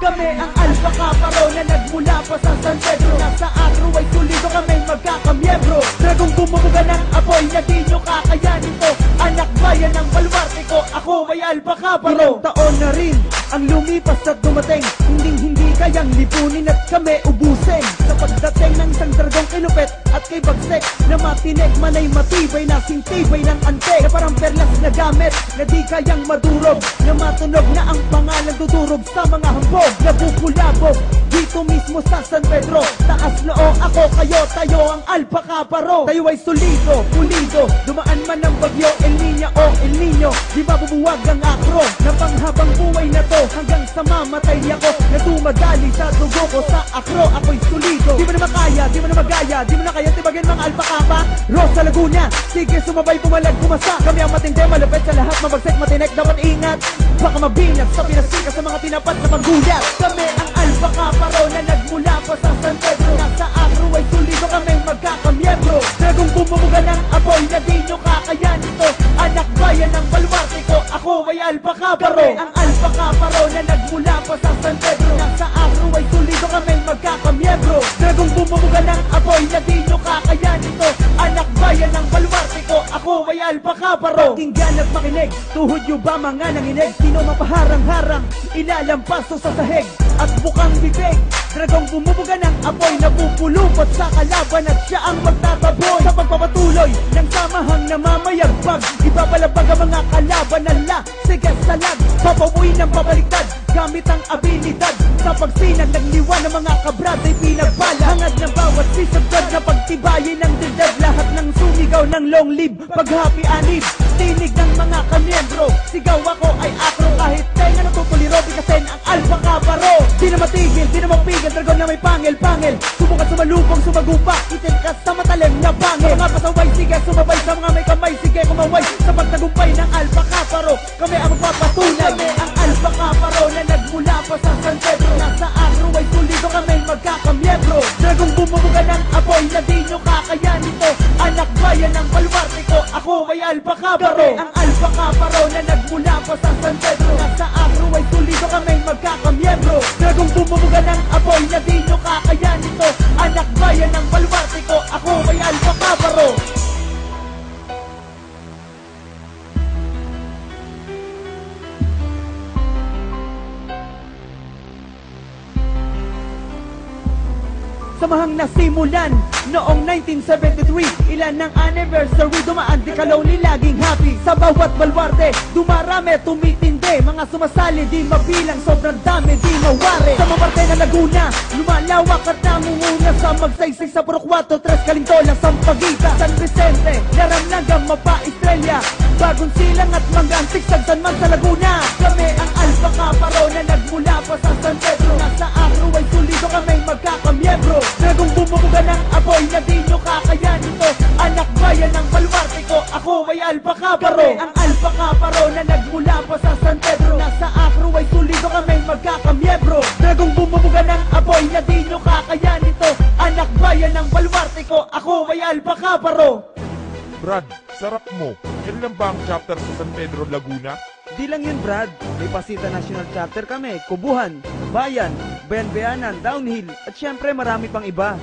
Kami ang Alpha Kaparo na nagmula pa sa San Pedro. Nasa agro ay tulido kami magkakamyembro. Dragong bumubuga ng apoy na di nyo kakayanin to. Anak bayan ng baluarte ko, ako ay Alpha Kaparo. Ilang taon na rin ang lumipas at dumating, hindi kayang lipunin at kami ubusin. Sa pagdating ng isang dragong ilupet at kay bagsek na matinik man ay matibay na sintibay ng ante. Na parang perlas na gamit na di kayang madurog, na matunog na ang pangalan dudurog sa mga hambog. Nabubulabog dito mismo sa San Pedro. Taas noo ako, kayo, tayo ang Alpha Kaparo. Tayo ay solido, pulido, dumaan man ng bagyo, El Niño o El Niño, di ba bubuwag ang akro na panghabang buhay na to hanggang sa mamatay ako. Na dumadali sa dugo ko sa akro, ako'y solido. Di mo na makaya, di mo na magaya, di mo na kaya tibagin mga Alpha Kapa. Rosa Laguna, sige sumabay, pumalag, pumasa. Kami ang matindi, malupit sa lahat, mabagsik, matinik, dapat ingat. Baka mabinag sa pinasika sa mga tinapat na paggulat. Kami ang Alpha Kaparo na nagmula pa sa San Pedro. Nasa agro ay solido kami magkakamyembro. Dragong bumubuga ng apoy na di nyo kakayanin to. Anak bayan ng baluarte ko, ako ay Alpha Kaparo. Kami ang Alpha Kaparo na nagmula pa sa San Pedro. Nasa agro ay solido kami magkakamyembro. Dragong bumubuga ng apoy na di nyo kakayanin to. Anak bayan ng baluarte ko, ako ay Alpha Kaparo. Pakinggan at makinig, tuhod nyo ba mga nanginig? Sino mapaharang-harang, ilalampaso sa sahig at bukang bibig. Dragong bumubuga ng apoy na pupulupot sa kalaban at siya ang magtataboy. Sa pagpapatuloy ng samahang namamayagpag, ipapalabag ang mga kalaban na sige salag. Papabuin ng pabaliktad gamit ang abilidad. Sa pagsinag ng liwan ng mga kabrad ay pinagpala. Hangad ng bawat sisagad na pagtibayin ng dildad. Lahat ng sumigaw ng long live, paghapi anib. Tinig ng mga kamiyembro, sigaw ako ay akro. Kahit tenga natutuliro, bikasin ang Alpha Kaparo. Di na matigil, di na mapigil, dragon na may pangil-pangil. Subukan sumalubong, sumagupa, itin ka sa matalim na bangil. Mga pasaway, sige sumabay sa mga may kamay, sige kumaway sa pagtagumpay ng Alpha Kaparo. Kami ang magpapatunay. Kami ang Alpha Kaparo na nagmula pa sa San Pedro. Nasa agro ay tulido kami magkakamyembro. Dragong bumubuga ng apoy na di nyo kakayanin to. Anak bayan ng baluarte ko, ako ay Alpha Kaparo. Kami ang Alpha Kaparo na nagmula pa sa San Pedro. Nasa agro ay tulido kami magkakamyembro. Dragong bumubuga ng apoy na di nyo kakayanin to. Anak bayan ng baluarte ko, ako ay Alpha Kaparo. Samahang nasimulan noong 1973, ilan ng anniversary, dumaan di kalawni laging happy. Sa bawat baluarte, dumarami, tumitindi, mga sumasali di mabilang, sobrang dami di mawari. Sa maparte na Laguna, lumalawak at namumuna sa magsaysay sa Puro 4-3 Kalintola, Sampaguita, San Vicente, Laramnaga, Mapa, Estrella, Bagong Silang at Mangantik, Sagsanman sa Laguna. Kami ang Alpha Kaparo na nagmula pa sa San Pedro. Nasa agro ay tulido kami magkakamyembro. Dragong bumubuga ng apoy na di nyo kakayanin to. Anak bayan ng baluarte ko, ako ay Alpha Kaparo. Kami ang Alpha Kaparo na nagmula pa sa San Pedro. Nasa agro ay tulido kami magkakamyembro. Dragong bumubuga ng apoy na di nyo kakayanin to. Anak bayan ng baluarte ko, ako ay Alpha Kaparo. Brad, sarap mo. Yan lang ba ang chapter sa San Pedro, Laguna? Di lang yun, Brad. May Pasita National Chapter kami, Kubuhan, Bayan, Bayan-Bayanan, Downhill, at syempre marami pang iba.